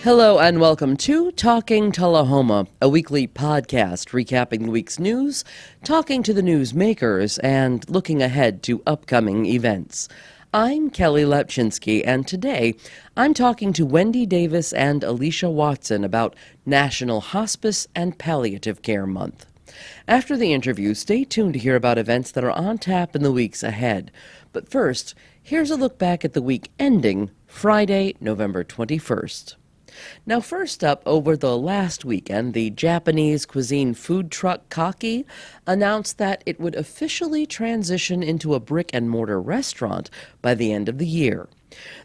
Hello and welcome to Talking Tullahoma, a weekly podcast recapping the week's news, talking to the newsmakers, and looking ahead to upcoming events. I'm Kelly Lepchinsky, and today I'm talking to Wendy Davis and Alisha Watson about National Hospice and Palliative Care Month. After the interview, stay tuned to hear about events that are on tap in the weeks ahead. But first, here's a look back at the week ending Friday, November 21st. Now, first up, over the last weekend, the Japanese cuisine food truck Kaki announced that it would officially transition into a brick-and-mortar restaurant by the end of the year.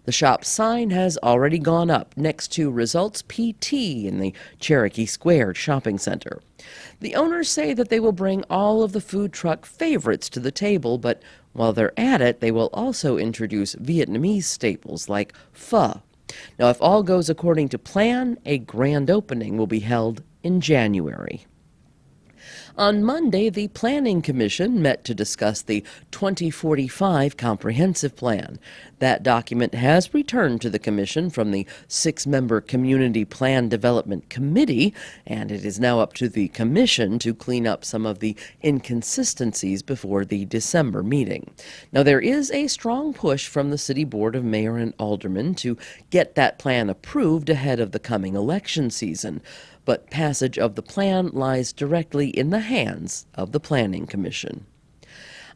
The shop's sign has already gone up next to Results PT in the Cherokee Square shopping center. The owners say that they will bring all of the food truck favorites to the table, but while they're at it, they will also introduce Vietnamese staples like pho. Now, if all goes according to plan, a grand opening will be held in January. On Monday, the Planning Commission met to discuss the 2045 Comprehensive Plan. That document has returned to the Commission from the six-member Community Plan Development Committee, and it is now up to the Commission to clean up some of the inconsistencies before the December meeting. Now, there is a strong push from the City Board of Mayor and Aldermen to get that plan approved ahead of the coming election season. But passage of the plan lies directly in the hands of the Planning Commission.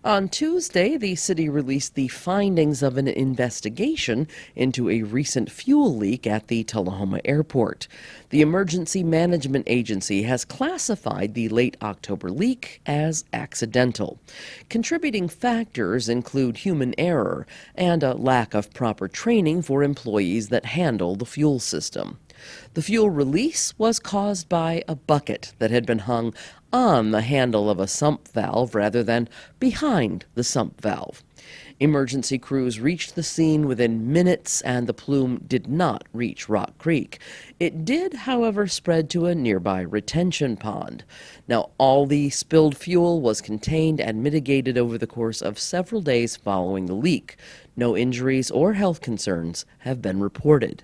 On Tuesday, the city released the findings of an investigation into a recent fuel leak at the Tullahoma Airport. The Emergency Management Agency has classified the late October leak as accidental. Contributing factors include human error and a lack of proper training for employees that handle the fuel system. The fuel release was caused by a bucket that had been hung on the handle of a sump valve rather than behind the sump valve. Emergency crews reached the scene within minutes, and the plume did not reach Rock Creek. It did, however, spread to a nearby retention pond. Now, all the spilled fuel was contained and mitigated over the course of several days following the leak. No injuries or health concerns have been reported.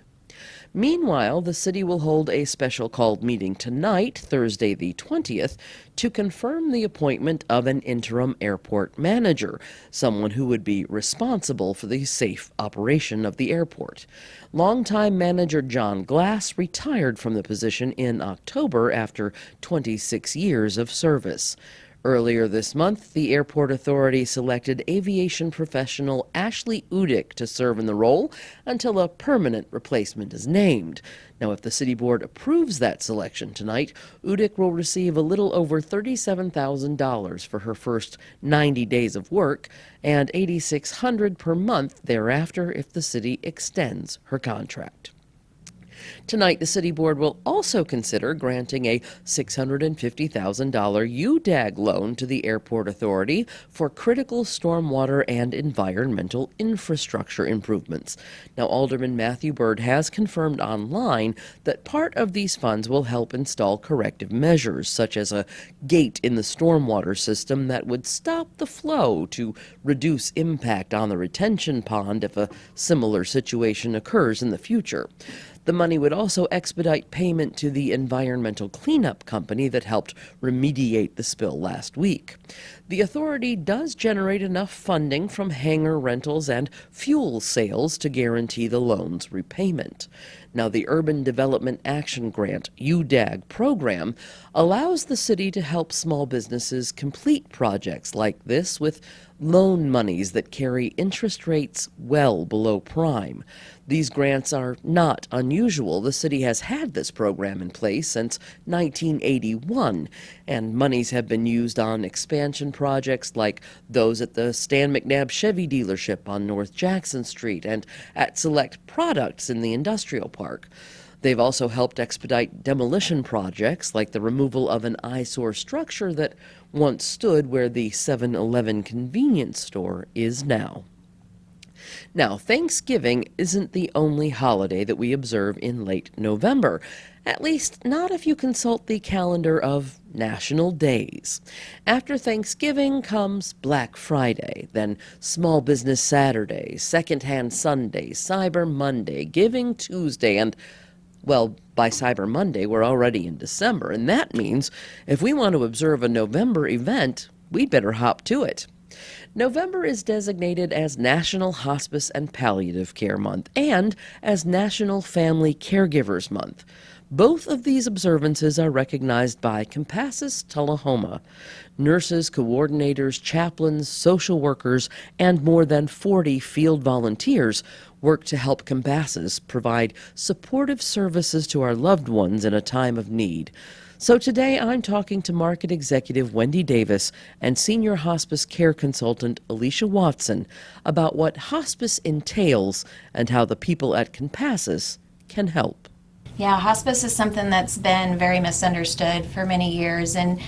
Meanwhile, the city will hold a special called meeting tonight, Thursday the 20th, to confirm the appointment of an interim airport manager, someone who would be responsible for the safe operation of the airport. Longtime manager John Glass retired from the position in October after 26 years of service. Earlier this month, the airport authority selected aviation professional Ashley Udick to serve in the role until a permanent replacement is named. Now, if the city board approves that selection tonight, Udick will receive a little over $37,000 for her first 90 days of work and $8,600 per month thereafter if the city extends her contract. Tonight, the City Board will also consider granting a $650,000 UDAG loan to the Airport Authority for critical stormwater and environmental infrastructure improvements. Now, Alderman Matthew Byrd has confirmed online that part of these funds will help install corrective measures, such as a gate in the stormwater system that would stop the flow to reduce impact on the retention pond if a similar situation occurs in the future. The money would also expedite payment to the environmental cleanup company that helped remediate the spill last week. The authority does generate enough funding from hangar rentals and fuel sales to guarantee the loan's repayment. Now, the Urban Development Action Grant, UDAG program, allows the city to help small businesses complete projects like this with loan monies that carry interest rates well below prime. These grants are not unusual. The city has had this program in place since 1981, and monies have been used on expansion projects like those at the Stan McNabb Chevy dealership on North Jackson Street and at Select Products in the industrial park. They've also helped expedite demolition projects like the removal of an eyesore structure that once stood where the 7-Eleven convenience store is now. Now, Thanksgiving isn't the only holiday that we observe in late November, at least not if you consult the calendar of national days. After Thanksgiving comes Black Friday, then Small Business Saturday, Secondhand Sunday, Cyber Monday, Giving Tuesday, and Well, by Cyber Monday, we're already in December, and that means if we want to observe a November event, we'd better hop to it. November is designated as National Hospice and Palliative Care Month and as National Family Caregivers Month. Both of these observances are recognized by Compassus, Tullahoma. Nurses, coordinators, chaplains, social workers, and more than 40 field volunteers work to help Compassus provide supportive services to our loved ones in a time of need. So today I'm talking to Market Executive Wendy Davis and Senior Hospice Care Consultant Alisha Watson about what hospice entails and how the people at Compassus can help. Yeah, hospice is something that's been very misunderstood for many years, and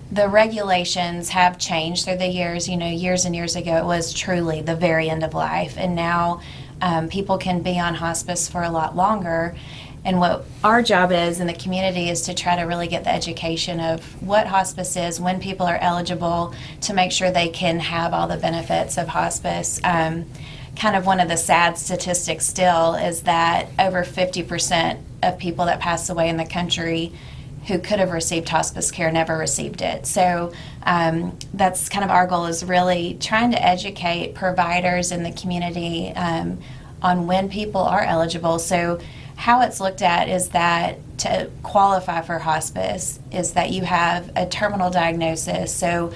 the regulations have changed through the years. Years and years ago, it was truly the very end of life, and now people can be on hospice for a lot longer. And what our job is in the community is to try to really get the education of what hospice is, when people are eligible, to make sure they can have all the benefits of hospice. Kind of one of the sad statistics still is that over 50% of people that pass away in the country who could have received hospice care never received it. So that's kind of our goal, is really trying to educate providers in the community on when people are eligible. So how it's looked at is that to qualify for hospice is that you have a terminal diagnosis. So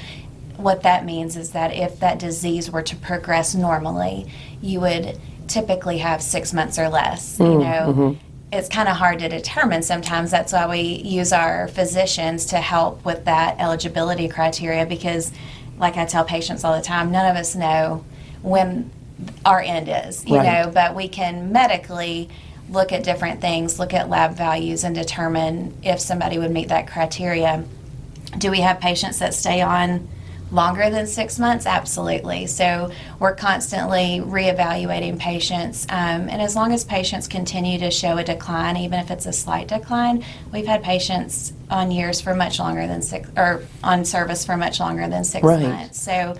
what that means is that if that disease were to progress normally, you would typically have 6 months or less. It's kind of hard to determine sometimes. That's why we use our physicians to help with that eligibility criteria, because like I tell patients all the time, none of us know when our end is, but we can medically look at different things, look at lab values, and determine if somebody would meet that criteria. Do we have patients that stay on longer than 6 months? Absolutely. So we're constantly reevaluating patients, and as long as patients continue to show a decline, even if it's a slight decline, we've had patients on years for much longer than on service for much longer than 6 months. So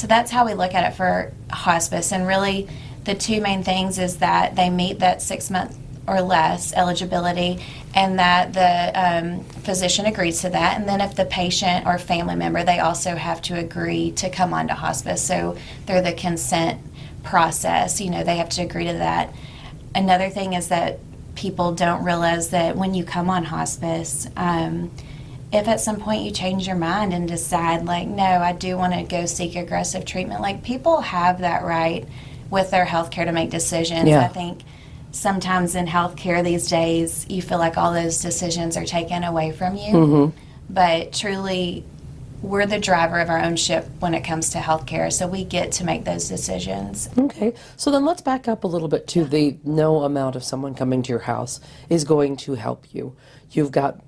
that's how we look at it for hospice. And really, the two main things is that they meet that 6 month or less eligibility, and that the physician agrees to that. And then if the patient or family member, they also have to agree to come onto hospice. So through the consent process, they have to agree to that. Another thing is that people don't realize that when you come on hospice, if at some point you change your mind and decide, like, no, I do want to go seek aggressive treatment, like, people have that right with their health care to make decisions. Yeah. I think sometimes in healthcare these days, you feel like all those decisions are taken away from you. But truly, we're the driver of our own ship when it comes to healthcare, so we get to make those decisions. Okay, so then let's back up a little bit to the no amount of someone coming to your house is going to help you. You've got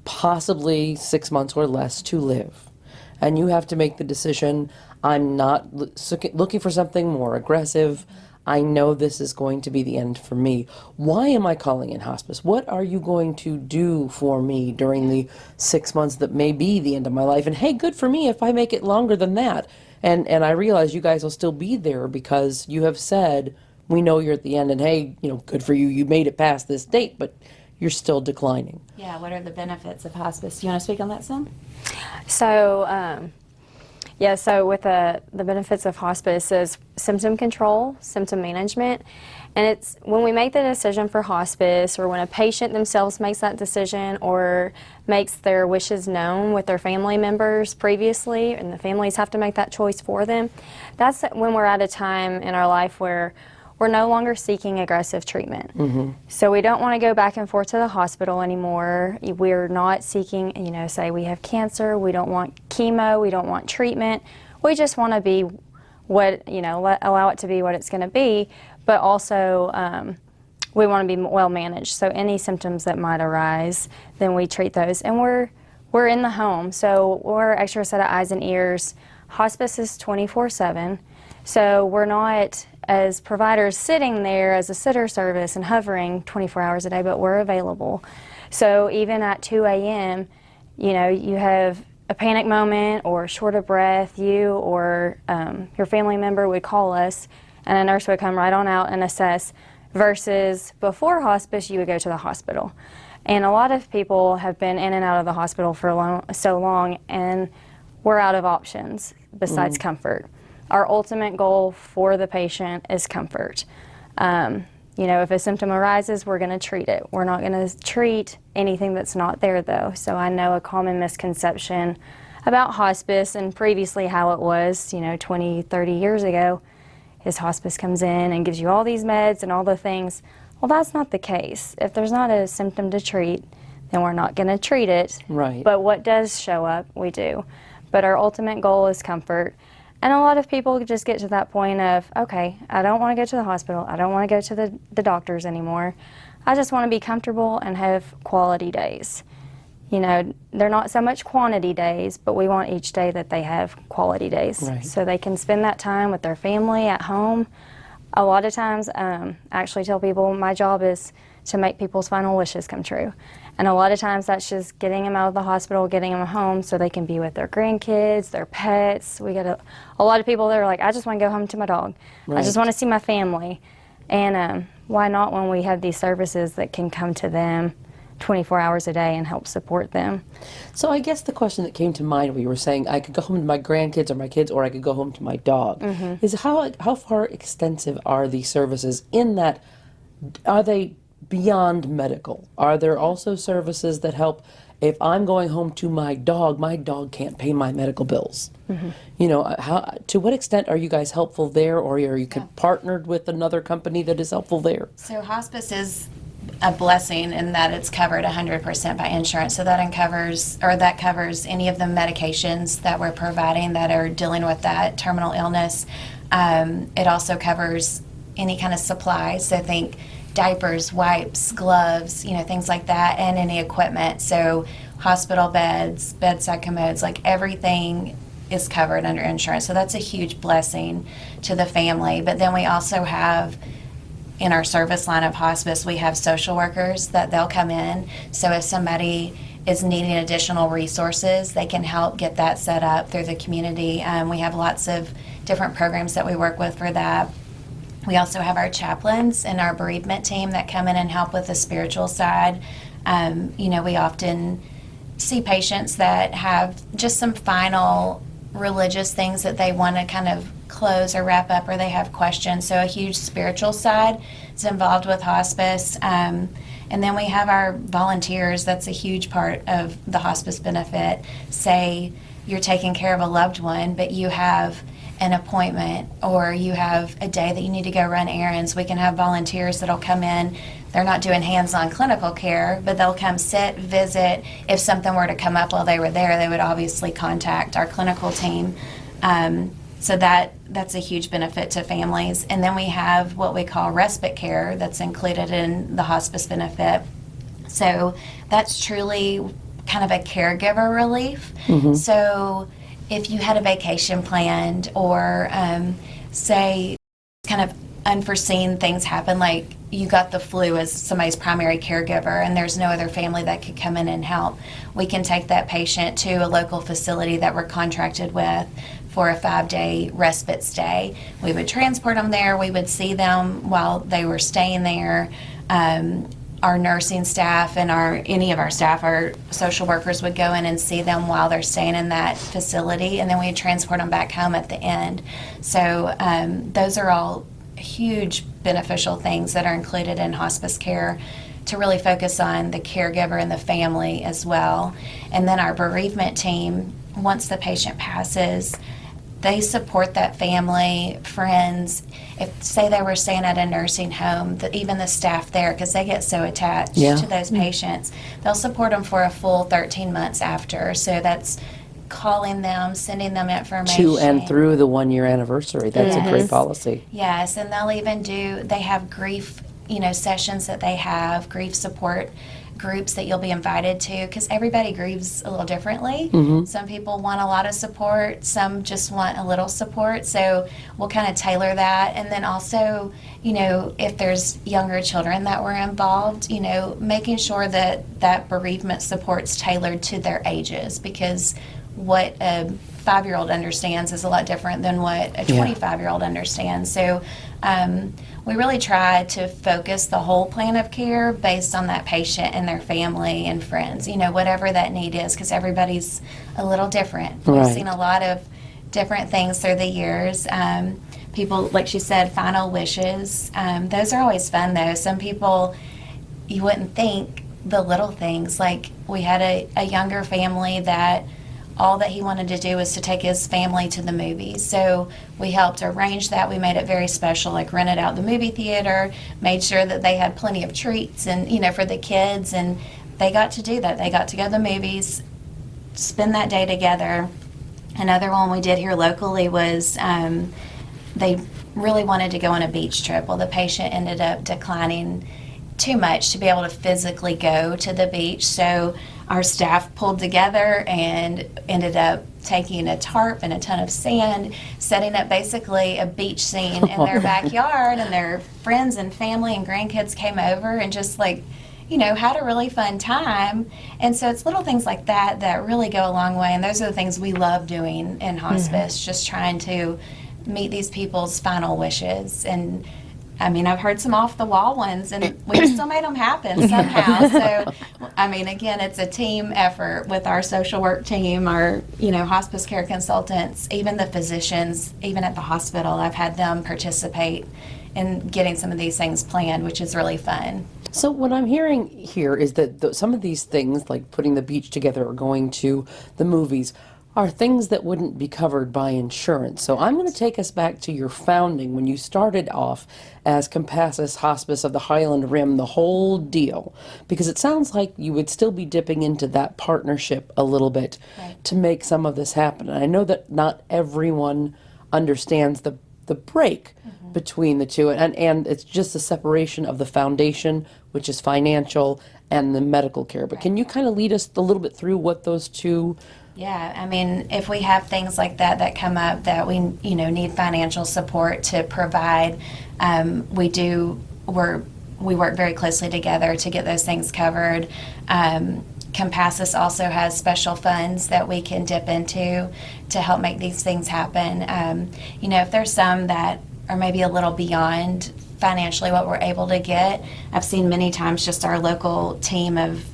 possibly 6 months or less to live, and you have to make the decision, I'm not looking for something more aggressive. I know this is going to be the end for me. Why am I calling in hospice? What are you going to do for me during the 6 months that may be the end of my life? And hey, good for me if I make it longer than that. And I realize you guys will still be there because you have said, we know you're at the end, and hey, good for you. You made it past this date, but you're still declining. Yeah, what are the benefits of hospice? Do you want to speak on that some? So, so with the benefits of hospice is symptom control, symptom management, and it's when we make the decision for hospice, or when a patient themselves makes that decision or makes their wishes known with their family members previously, and the families have to make that choice for them, that's when we're at a time in our life where we're no longer seeking aggressive treatment. So we don't want to go back and forth to the hospital anymore. We're not seeking, say we have cancer, we don't want chemo, we don't want treatment. We just want to be allow it to be what it's going to be, but also we want to be well managed. So any symptoms that might arise, then we treat those. And we're in the home, so we're an extra set of eyes and ears. Hospice is 24/7, so we're not, as providers, sitting there as a sitter service and hovering 24 hours a day, but we're available. So even at 2 a.m., you have a panic moment or short of breath, you or your family member would call us, and a nurse would come right on out and assess versus before hospice, you would go to the hospital. And a lot of people have been in and out of the hospital for so long, and we're out of options besides comfort. Our ultimate goal for the patient is comfort. You know, if a symptom arises, we're going to treat it. We're not going to treat anything that's not there, though. So I know a common misconception about hospice and previously how it was, you know, 20, 30 years ago, is hospice comes in and gives you all these meds and all the things. Well, that's not the case. If there's not a symptom to treat, then we're not going to treat it. Right. But what does show up, we do. But our ultimate goal is comfort. And a lot of people just get to that point of, okay, I don't want to go to the hospital. I don't want to go to the doctors anymore. I just want to be comfortable and have quality days. You know, they're not so much quantity days, but we want each day that they have quality days. Right. So they can spend that time with their family at home. A lot of times, I actually tell people my job is to make people's final wishes come true. And a lot of times that's just getting them out of the hospital, getting them home so they can be with their grandkids, their pets. We get a lot of people that are like, I just want to go home to my dog. Right. I just want to see my family. And why not when we have these services that can come to them 24 hours a day and help support them? So I guess the question that came to mind when you were saying I could go home to my grandkids or my kids, or I could go home to my dog, is how far extensive are these services in that? Are they beyond medical? Are there also services that help if I'm going home to my dog can't pay my medical bills? You know, to what extent are you guys helpful there, or are you partnered with another company that is helpful there? So hospice is a blessing in that it's covered 100% by insurance. So that covers any of the medications that we're providing that are dealing with that terminal illness. It also covers any kind of supplies. So think diapers, wipes, gloves, you know, things like that, and any equipment. So hospital beds, bedside commodes, like everything is covered under insurance. So that's a huge blessing to the family. But then we also have, in our service line of hospice, we have social workers that they'll come in. So if somebody is needing additional resources, they can help get that set up through the community. We have lots of different programs that we work with for that. We also have our chaplains and our bereavement team that come in and help with the spiritual side. You know, we often see patients that have just some final religious things that they want to kind of close or wrap up, or they have questions. So a huge spiritual side is involved with hospice. And then we have our volunteers. That's a huge part of the hospice benefit. Say you're taking care of a loved one, but you have an appointment or you have a day that you need to go run errands. We can have volunteers that'll come in. They're not doing hands-on clinical care, but they'll come sit, visit. If something were to come up while they were there, they would obviously contact our clinical team. So that's a huge benefit to families. And then we have what we call respite care that's included in the hospice benefit. So that's truly kind of a caregiver relief. So if you had a vacation planned, or say kind of unforeseen things happen, like you got the flu as somebody's primary caregiver and there's no other family that could come in and help, we can take that patient to a local facility that we're contracted with for a 5-day respite stay. We would transport them there. We would see them while they were staying there. Our nursing staff and any of our staff, our social workers, would go in and see them while they're staying in that facility, and then we'd transport them back home at the end. So those are all huge beneficial things that are included in hospice care to really focus on the caregiver and the family as well. And then our bereavement team, once the patient passes, they support that family, friends. If, say, they were staying at a nursing home, even the staff there, because they get so attached to those patients, they'll support them for a full 13 months after. So that's calling them, sending them information. To and through the 1-year anniversary. That's a great policy. Yes, and they'll even they have grief, sessions that they have, grief support groups that you'll be invited to, because everybody grieves a little differently. Some people want a lot of support, some just want a little support, so we'll kind of tailor that. And then also, if there's younger children that were involved, making sure that bereavement support's tailored to their ages, because what a 5-year-old understands is a lot different than what a 25-year-old understands. So we really try to focus the whole plan of care based on that patient and their family and friends, whatever that need is, because everybody's a little different. We've seen a lot of different things through the years. People, like she said, final wishes. Those are always fun, though. Some people, you wouldn't think the little things. Like, we had a younger family that all that he wanted to do was to take his family to the movies. So we helped arrange that. We made it very special, like rented out the movie theater, made sure that they had plenty of treats and, for the kids. And they got to do that. They got to go to the movies, spend that day together. Another one we did here locally was they really wanted to go on a beach trip. Well, the patient ended up declining too much to be able to physically go to the beach. So our staff pulled together and ended up taking a tarp and a ton of sand, setting up basically a beach scene in their backyard, and their friends and family and grandkids came over and just had a really fun time. And so it's little things like that that really go a long way. And those are the things we love doing in hospice, just trying to meet these people's final wishes. And I've heard some off the wall ones, and we still made them happen somehow. So, again, it's a team effort with our social work team, our, hospice care consultants, even the physicians, even at the hospital. I've had them participate in getting some of these things planned, which is really fun. So what I'm hearing here is that some of these things, like putting the beach together or going to the movies, are things that wouldn't be covered by insurance. So I'm going to take us back to your founding when you started off as Compassus Hospice of the Highland Rim, the whole deal, because it sounds like you would still be dipping into that partnership a little bit to make some of this happen. And I know that not everyone understands the break between the two, and it's just the separation of the foundation, which is financial, and the medical care. But can you kind of lead us a little bit through what those two? Yeah, if we have things like that come up that we need financial support to provide, we work very closely together to get those things covered. Compassus also has special funds that we can dip into to help make these things happen. If there's some that are maybe a little beyond financially what we're able to get, I've seen many times just our local team of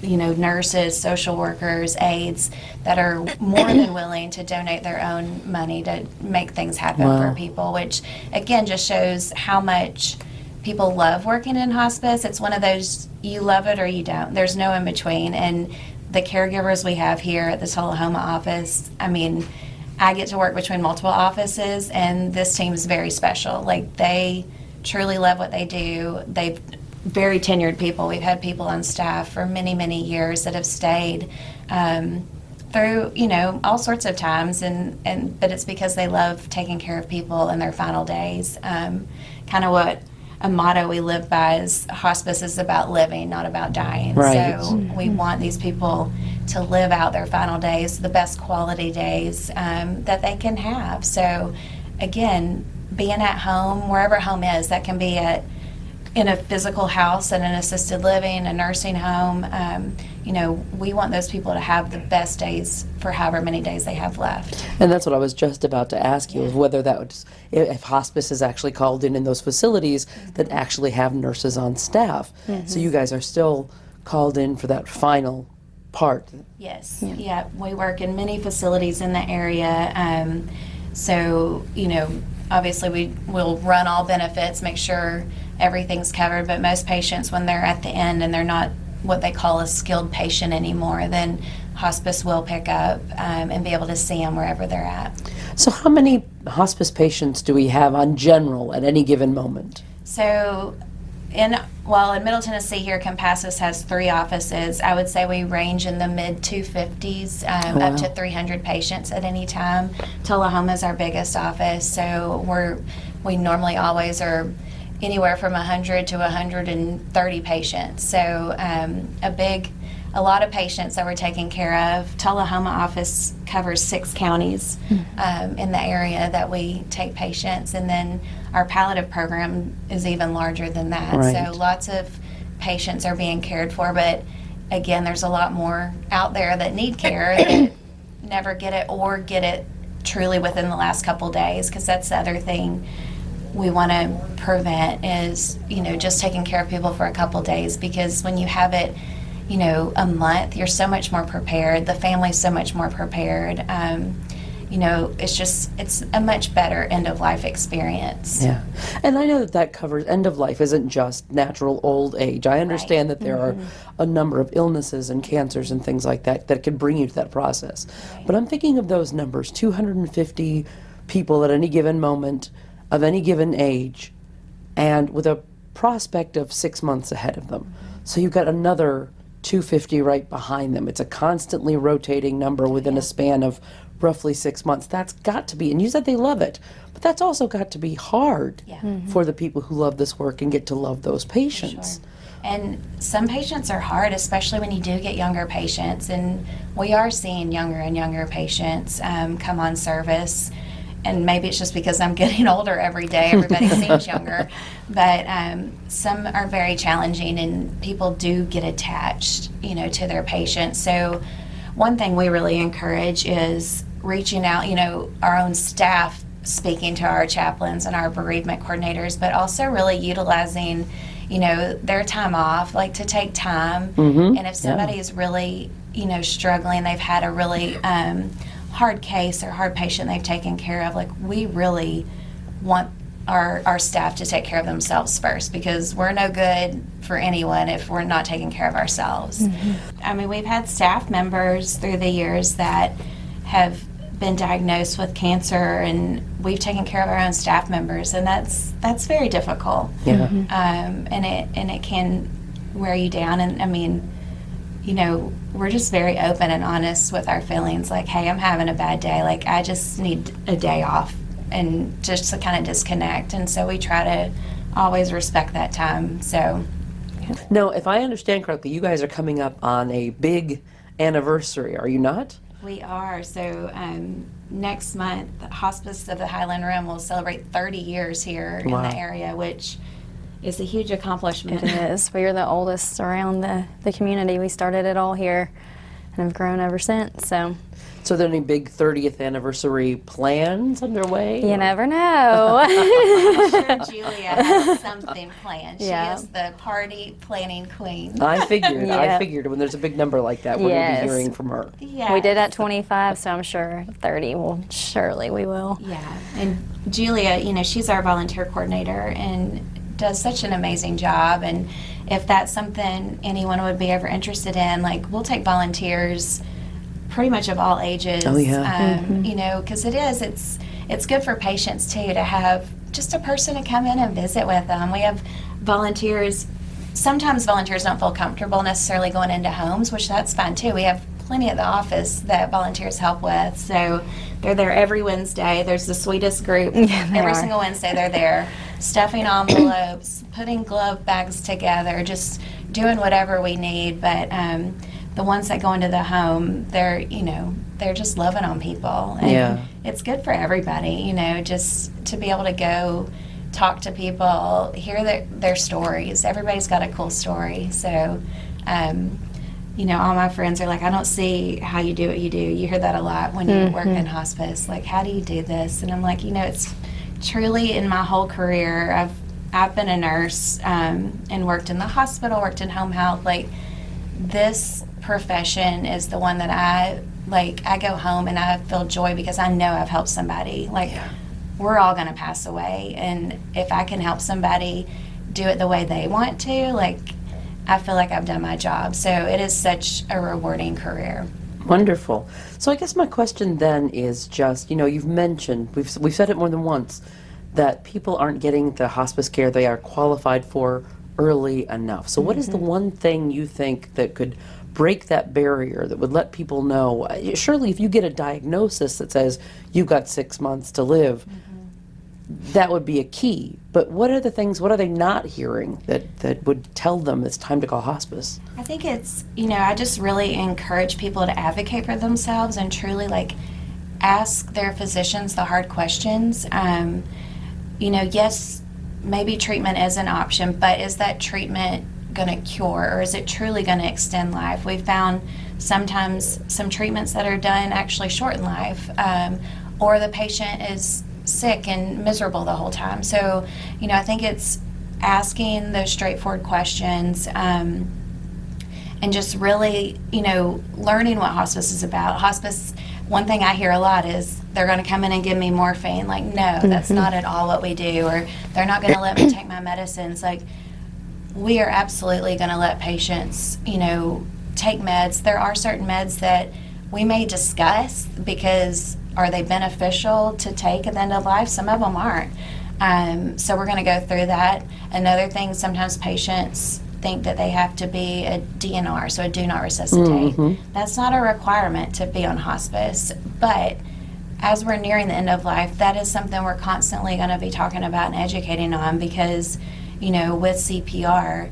nurses, social workers, aides that are more than willing to donate their own money to make things happen for people, which again just shows how much people love working in hospice. It's one of those, you love it or you don't. There's no in between. And the caregivers we have here at the Tullahoma office, I get to work between multiple offices, and this team is very special. Like, they truly love what they do. They've very tenured people. We've had people on staff for many, many years that have stayed through, all sorts of times, but it's because they love taking care of people in their final days. Kind of what a motto we live by is hospice is about living, not about dying. Right. So we want these people to live out their final days, the best quality days that they can have. So again, being at home, wherever home is, that can be in a physical house, in an assisted living, a nursing home. We want those people to have the best days for however many days they have left. And that's what I was just about to ask you, is whether that would, if hospice is actually called in those facilities that actually have nurses on staff. So you guys are still called in for that final part. Yes. Yeah. We work in many facilities in the area. So, obviously we will run all benefits, make sure everything's covered, but most patients, when they're at the end and they're not what they call a skilled patient anymore, then hospice will pick up and be able to see them wherever they're at. So how many hospice patients do we have on general at any given moment? So in Middle Tennessee here, Compassus has 3 offices. I would say we range in the mid 250s up to 300 patients at any time. Tullahoma is our biggest office, so we normally always are anywhere from 100 to 130 patients. So a lot of patients that we're taking care of. Tullahoma office covers 6 counties in the area that we take patients, and then our palliative program is even larger than that. Right. So lots of patients are being cared for, but again, there's a lot more out there that need care that never get it or get it truly within the last couple days, because that's the other thing we want to prevent is, just taking care of people for a couple days, because when you have it, a month, you're so much more prepared. The family's so much more prepared. It's a much better end of life experience. Yeah. And I know that covers end of life isn't just natural old age. I understand that there are a number of illnesses and cancers and things like that that could bring you to that process. Right. But I'm thinking of those numbers, 250 people at any given moment of any given age, and with a prospect of 6 months ahead of them. So you've got another 250 right behind them. It's a constantly rotating number within a span of roughly 6 months. That's got to be, and you said they love it, but that's also got to be hard for the people who love this work and get to love those patients. Sure. And some patients are hard, especially when you do get younger patients. And we are seeing younger and younger patients come on service. And maybe it's just because I'm getting older every day, everybody seems younger. But some are very challenging, and people do get attached, to their patients. So one thing we really encourage is reaching out, our own staff, speaking to our chaplains and our bereavement coordinators, but also really utilizing, their time off, like to take time. And if somebody is really, struggling, they've had a really hard case or hard patient they've taken care of, like we really want our staff to take care of themselves first, because we're no good for anyone if we're not taking care of ourselves. I mean, we've had staff members through the years that have been diagnosed with cancer, and we've taken care of our own staff members, and that's very difficult. Yeah. And it can wear you down. And I mean, we're just very open and honest with our feelings. Like, hey, I'm having a bad day. Like, I just need a day off and just to kind of disconnect. And so we try to always respect that time. So. Now, if I understand correctly, you guys are coming up on a big anniversary, are you not? We are. So next month, Hospice of the Highland Rim will celebrate 30 years here in the area, which is a huge accomplishment. It is. We are the oldest around the community. We started it all here and have grown ever since. So are there any big 30th anniversary plans underway? You never know. I'm sure Julia has something planned. She Yeah. is the party planning queen. I figured. I Yeah. figured when there's a big number like that, we're going to Yes. be hearing from her. Yeah. We did at 25, so I'm sure 30 we will. Yeah. And Julia, she's our volunteer coordinator and does such an amazing job. And if that's something anyone would be ever interested in, like, we'll take volunteers pretty much of all ages. Oh, yeah. Because it's good for patients too to have just a person to come in and visit with them. We have volunteers. Sometimes volunteers don't feel comfortable necessarily going into homes, which that's fine too. We have plenty at the office that volunteers help with. So they're there every Wednesday. There's the sweetest group. Every single Wednesday they're there, stuffing envelopes, putting glove bags together, just doing whatever we need. But the ones that go into the home, they're just loving on people. And it's good for everybody, just to be able to go talk to people, hear their stories. Everybody's got a cool story. So, all my friends are like, I don't see how you do what you do. You hear that a lot when you work in hospice. Like, how do you do this? And I'm like, it's truly in my whole career. I've been a nurse and worked in the hospital, worked in home health. Like, this profession is the one that I go home and I feel joy because I know I've helped somebody. We're all going to pass away, and if I can help somebody do it the way they want to, I feel like I've done my job. So it is such a rewarding career. Wonderful. So I guess my question then is just, you've mentioned, we've said it more than once, that people aren't getting the hospice care they are qualified for early enough. So what is the one thing you think that could break that barrier, that would let people know? Surely if you get a diagnosis that says you've got 6 months to live, that would be a key. But what are they not hearing that would tell them it's time to call hospice? I think it's, I just really encourage people to advocate for themselves and truly ask their physicians the hard questions. Yes, maybe treatment is an option, but is that treatment going to cure, or is it truly going to extend life? We've found sometimes some treatments that are done actually shorten life, or the patient is sick and miserable the whole time. So, I think it's asking those straightforward questions, and just really, learning what hospice is about. Hospice, one thing I hear a lot is they're going to come in and give me morphine. Like, no, that's not at all what we do. Or they're not going to let me take my medicines. Like, we are absolutely going to let patients, take meds. There are certain meds that we may discuss because are they beneficial to take at the end of life? Some of them aren't. So we're going to go through that. Another thing, sometimes patients think that they have to be a DNR, so a do not resuscitate. That's not a requirement to be on hospice, but as we're nearing the end of life, that is something we're constantly going to be talking about and educating on, because, with CPR,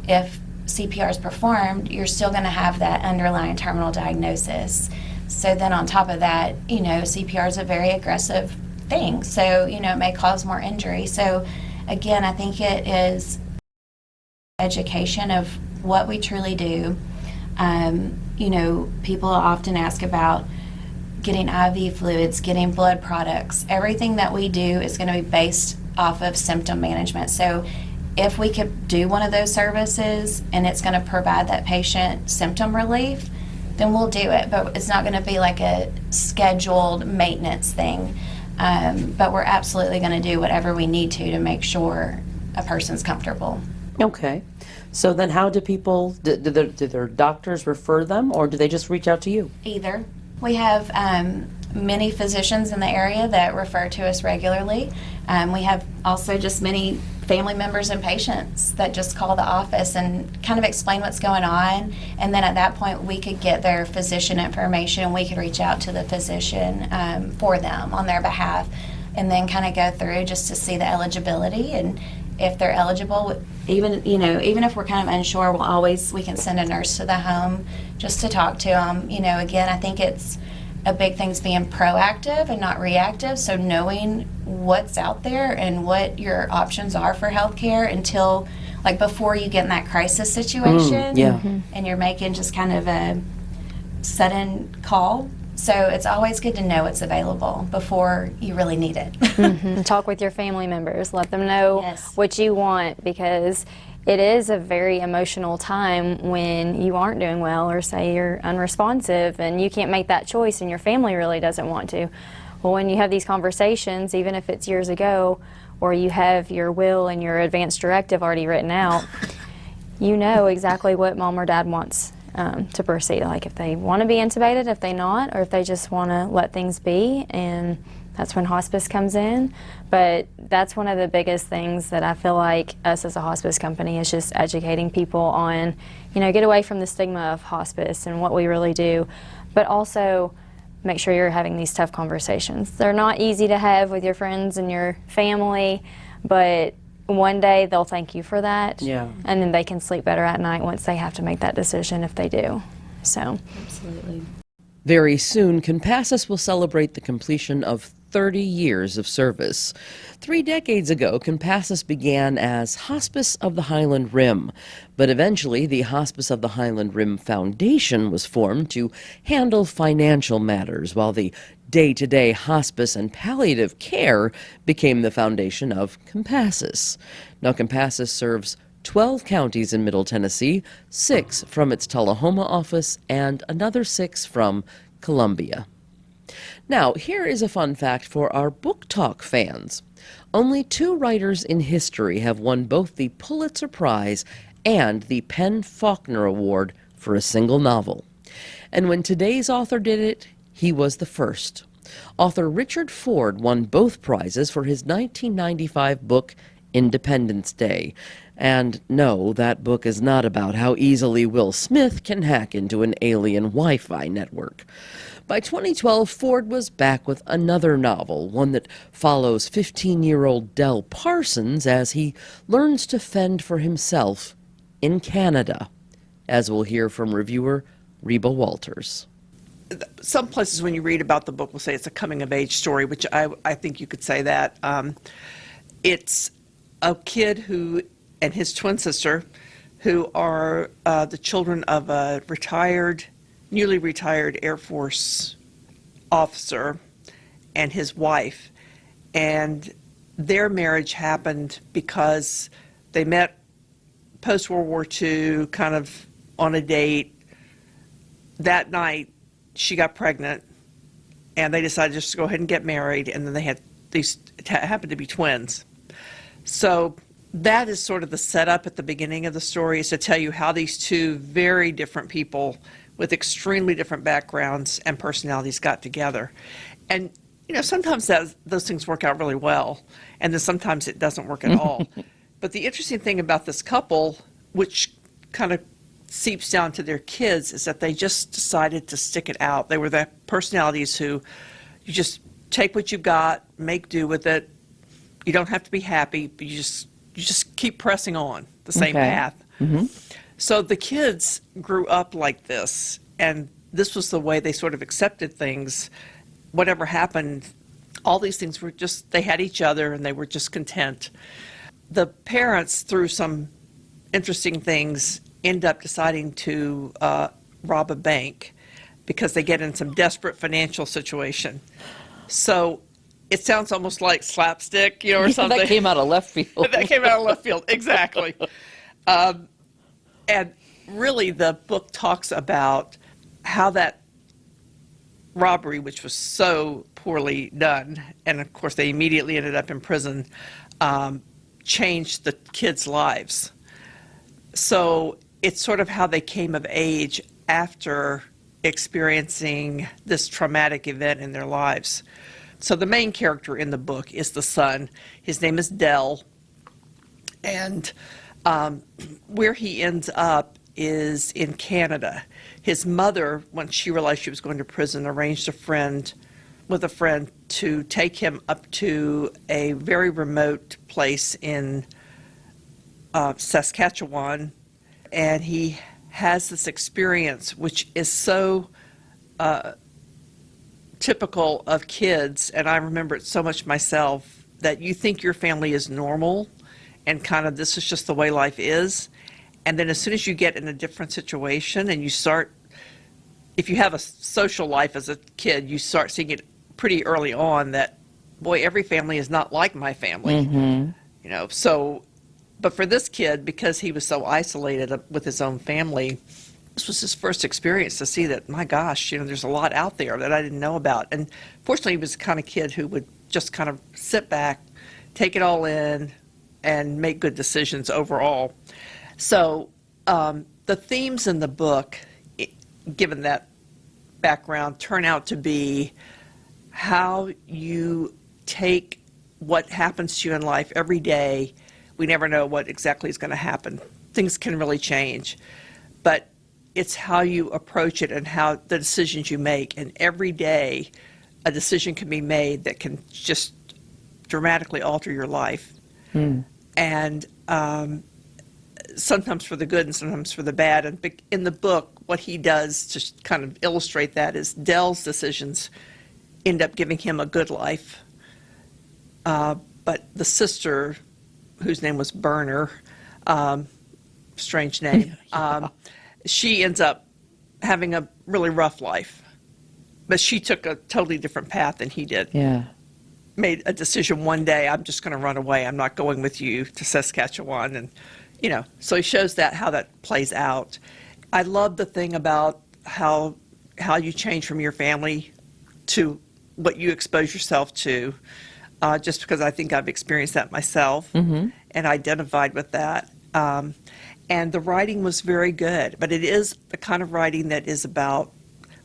if CPR is performed, you're still going to have that underlying terminal diagnosis. So then on top of that, CPR is a very aggressive thing, so, it may cause more injury. So again, I think it is education of what we truly do. People often ask about getting IV fluids, getting blood products. Everything that we do is going to be based off of symptom management. So if we could do one of those services and it's going to provide that patient symptom relief, then we'll do it. But it's not going to be like a scheduled maintenance thing. But we're absolutely going to do whatever we need to make sure a person's comfortable. Okay. So then how do people, do their doctors refer them, or do they just reach out to you? Either. We have many physicians in the area that refer to us regularly. We have also just many family members and patients that just call the office and kind of explain what's going on. And then at that point, we could get their physician information. We could reach out to the physician for them on their behalf, and then kind of go through just to see the eligibility. And if they're eligible, even if we're kind of unsure, we can send a nurse to the home just to talk to them. Again, I think it's a big thing's being proactive and not reactive. So knowing what's out there and what your options are for healthcare until, like, before you get in that crisis situation, and you're making just kind of a sudden call. So it's always good to know what's available before you really need it. And talk with your family members. Let them know what you want, because it is a very emotional time when you aren't doing well, or say you're unresponsive and you can't make that choice and your family really doesn't want to. Well, when you have these conversations, even if it's years ago, or you have your will and your advance directive already written out, you know exactly what mom or dad wants to proceed. Like if they want to be intubated, if they not, or if they just want to let things be, and that's when hospice comes in. But that's one of the biggest things that I feel like us as a hospice company is just educating people on, get away from the stigma of hospice and what we really do, but also make sure you're having these tough conversations. They're not easy to have with your friends and your family, but one day they'll thank you for that. Yeah. And then they can sleep better at night once they have to make that decision, if they do. So. Absolutely. Very soon, Compassus will celebrate the completion of 30 years of service. 3 decades ago, Compassus began as Hospice of the Highland Rim, but eventually the Hospice of the Highland Rim Foundation was formed to handle financial matters, while the day-to-day hospice and palliative care became the foundation of Compassus. Now, Compassus serves 12 counties in Middle Tennessee, 6 from its Tullahoma office, and another 6 from Columbia. Now, here is a fun fact for our book talk fans. Only 2 writers in history have won both the Pulitzer Prize and the PEN/Faulkner Award for a single novel. And when today's author did it, he was the first. Author Richard Ford won both prizes for his 1995 book, Independence Day. And no, that book is not about how easily Will Smith can hack into an alien Wi-Fi network. By 2012, Ford was back with another novel, one that follows 15-year-old Del Parsons as he learns to fend for himself in Canada, as we'll hear from reviewer Reba Walters. Some places when you read about the book will say it's a coming-of-age story, which I think you could say that. It's a kid who and his twin sister who are the children of a newly retired Air Force officer and his wife. And their marriage happened because they met post-World War II, kind of on a date. That night, she got pregnant, and they decided just to go ahead and get married, and then they had these, happened to be twins. So that is sort of the setup at the beginning of the story, is to tell you how these two very different people with extremely different backgrounds and personalities got together. And, you know, sometimes those things work out really well, and then sometimes it doesn't work at all. But the interesting thing about this couple, which kind of seeps down to their kids, is that they just decided to stick it out. They were the personalities who you just take what you've got, make do with it. You don't have to be happy, but you just keep pressing on the same path. So the kids grew up like this, and this was the way they sort of accepted things. Whatever happened, all these things were just, they had each other and they were just content. The parents, through some interesting things, end up deciding to rob a bank because they get in some desperate financial situation. So it sounds almost like slapstick, you know, or something. That came out of left field. That came out of left field, exactly. And really, the book talks about how that robbery, which was so poorly done, and of course they immediately ended up in prison, changed the kids' lives. So it's sort of how they came of age after experiencing this traumatic event in their lives. So the main character in the book is the son. His name is Dell. And where he ends up is in Canada. His mother, when she realized she was going to prison, arranged with a friend to take him up to a very remote place in Saskatchewan. And he has this experience, which is so typical of kids, and I remember it so much myself, that you think your family is normal and kind of this is just the way life is. And then as soon as you get in a different situation and you start, if you have a social life as a kid, you start seeing it pretty early on that, boy, every family is not like my family. You know, so, but for this kid, because he was so isolated with his own family, this was his first experience to see that, my gosh, you know, there's a lot out there that I didn't know about. And fortunately, he was the kind of kid who would just kind of sit back, take it all in, and make good decisions overall. So the themes in the book, given that background, turn out to be how you take what happens to you in life every day. We never know what exactly is going to happen. Things can really change. But it's how you approach it and how the decisions you make. And every day, a decision can be made that can just dramatically alter your life. And sometimes for the good and sometimes for the bad. And in the book, what he does to kind of illustrate that is Dell's decisions end up giving him a good life. But the sister, whose name was Burner, strange name, she ends up having a really rough life. But she took a totally different path than he did. Yeah. Made a decision one day, I'm just going to run away. I'm not going with you to Saskatchewan. And, you know, so he shows how that plays out. I love the thing about how you change from your family to what you expose yourself to, just because I think I've experienced that myself and identified with that. And the writing was very good, but it is the kind of writing that is about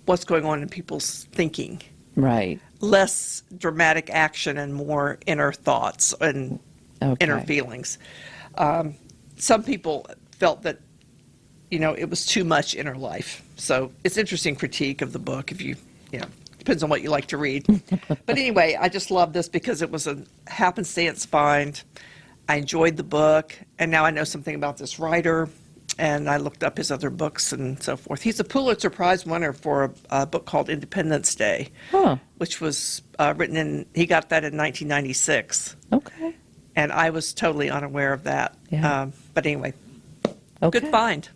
what's going on in people's thinking. Right. Less dramatic action and more inner thoughts and inner feelings. Some people felt that, you know, it was too much inner life. So it's interesting critique of the book if you know, depends on what you like to read. But anyway, I just love this because it was a happenstance find. I enjoyed the book, and now I know something about this writer, and I looked up his other books and so forth. He's a Pulitzer Prize winner for a book called Independence Day, which was he got that in 1996. Okay. And I was totally unaware of that. Yeah. But anyway, Okay. Good find.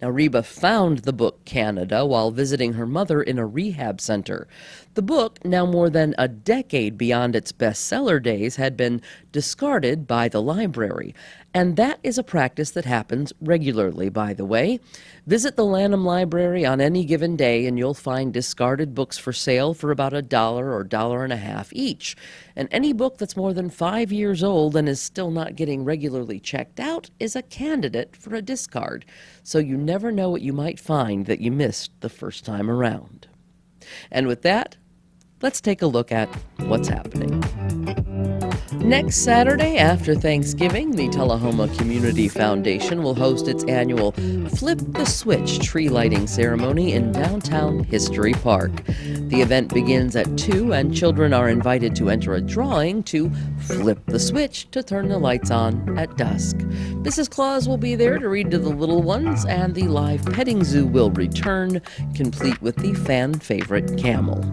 Now, Reba found the book Canada while visiting her mother in a rehab center. The book, now more than a decade beyond its bestseller days, had been discarded by the library. And that is a practice that happens regularly, by the way. Visit the Lanham Library on any given day and you'll find discarded books for sale for about $1 or $1.50 each. And any book that's more than 5 years old and is still not getting regularly checked out is a candidate for a discard. So you never know what you might find that you missed the first time around. And with that, let's take a look at what's happening. Next Saturday after Thanksgiving, the Tullahoma Community Foundation will host its annual Flip the Switch tree lighting ceremony in downtown History Park. The event begins at 2 and children are invited to enter a drawing to flip the switch to turn the lights on at dusk. Mrs. Claus will be there to read to the little ones and the live petting zoo will return, complete with the fan favorite camel.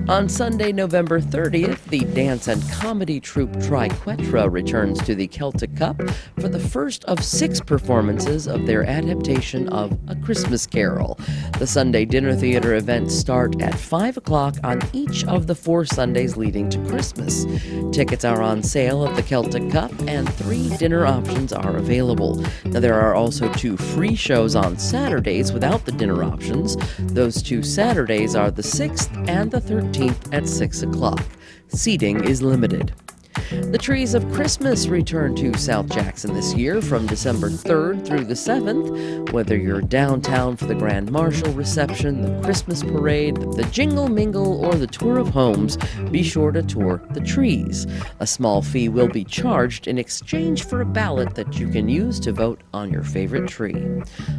On Sunday, November 30th, the dance and comedy troupe Triquetra returns to the Celtic Cup for the first of 6 performances of their adaptation of A Christmas Carol. The Sunday dinner theater events start at 5 o'clock on each of the 4 Sundays leading to Christmas. Tickets are on sale at the Celtic Cup and 3 dinner options are available. Now, there are also 2 free shows on Saturdays without the dinner options. Those 2 Saturdays are the 6th and the 13th at 6 o'clock. Seating is limited. The Trees of Christmas return to South Jackson this year from December 3rd through the 7th. Whether you're downtown for the Grand Marshal reception, the Christmas parade, the Jingle Mingle, or the tour of homes, be sure to tour the trees. A small fee will be charged in exchange for a ballot that you can use to vote on your favorite tree.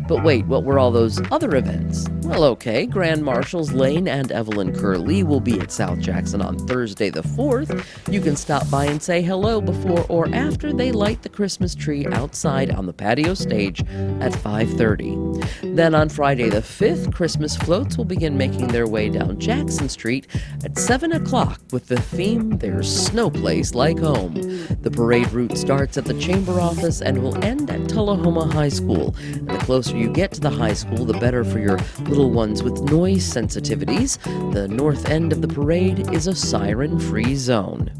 But wait, what were all those other events? Well, okay, Grand Marshals Lane and Evelyn Curley will be at South Jackson on Thursday the 4th. You can stop by and say hello before or after they light the Christmas tree outside on the patio stage at 5:30. Then on Friday the 5th, Christmas floats will begin making their way down Jackson Street at 7 o'clock with the theme There's No Place Like Home. The parade route starts at the chamber office and will end at Tullahoma High School. And the closer you get to the high school, the better for your little ones with noise sensitivities. The north end of the parade is a siren-free zone.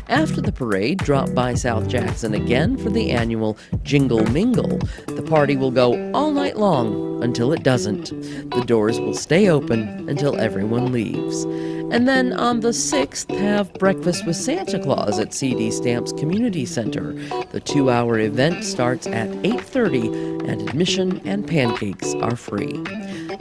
After the parade, drop by South Jackson again for the annual Jingle Mingle. The party will go all night long until it doesn't. The doors will stay open until everyone leaves. And then on the 6th, have Breakfast with Santa Claus at CD Stamps Community Center. The 2-hour event starts at 8:30 and admission and pancakes are free.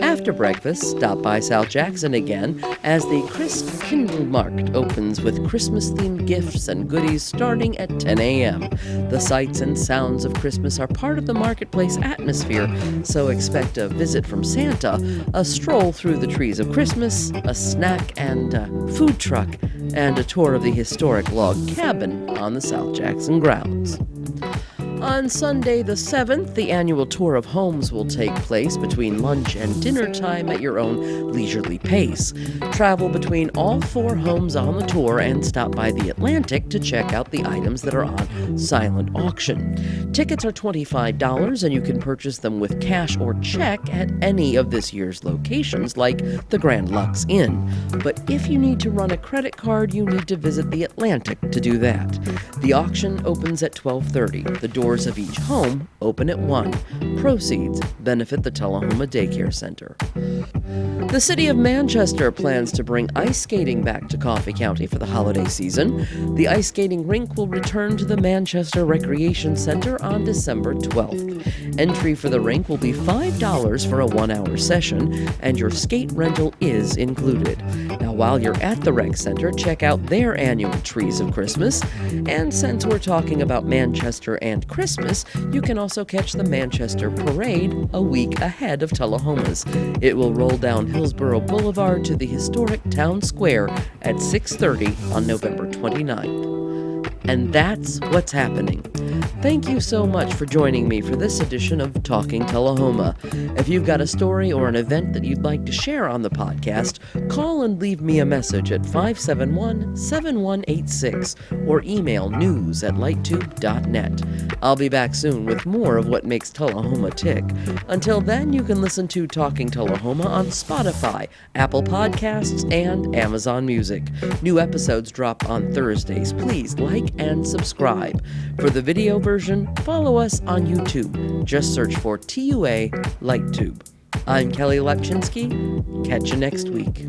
After breakfast, stop by South Jackson again as the Crisp Kindle Market opens with Christmas-themed gifts and goodies starting at 10 a.m. The sights and sounds of Christmas are part of the marketplace atmosphere, so expect a visit from Santa, a stroll through the trees of Christmas, a snack and food truck, and a tour of the historic log cabin on the South Jackson grounds. On Sunday the 7th, the annual tour of homes will take place between lunch and dinner time at your own leisurely pace. Travel between all 4 homes on the tour and stop by the Atlantic to check out the items that are on silent auction. Tickets are $25 and you can purchase them with cash or check at any of this year's locations like the Grand Lux Inn. But if you need to run a credit card, you need to visit the Atlantic to do that. The auction opens at 12:30. The doors of each home open at 1. Proceeds benefit the Tullahoma Daycare Center. The city of Manchester plans to bring ice skating back to Coffee County for the holiday season. The ice skating rink will return to the Manchester Recreation Center on December 12th. Entry for the rink will be $5 for a 1-hour session, and your skate rental is included. Now, while you're at the rec center, check out their annual Trees of Christmas. And since we're talking about Manchester and Christmas, you can also catch the Manchester Parade a week ahead of Tullahoma's. It will roll down Hillsborough Boulevard to the historic town square at 6:30 on November 29th. And that's what's happening. Thank you so much for joining me for this edition of Talking Tullahoma. If you've got a story or an event that you'd like to share on the podcast, call and leave me a message at 571-7186 or email news@lighttube.net. I'll be back soon with more of what makes Tullahoma tick. Until then, you can listen to Talking Tullahoma on Spotify, Apple Podcasts, and Amazon Music. New episodes drop on Thursdays. Please like and subscribe. For the video version, follow us on YouTube. Just search for TUA LightTube. I'm Kelly Lepchinsky. Catch you next week.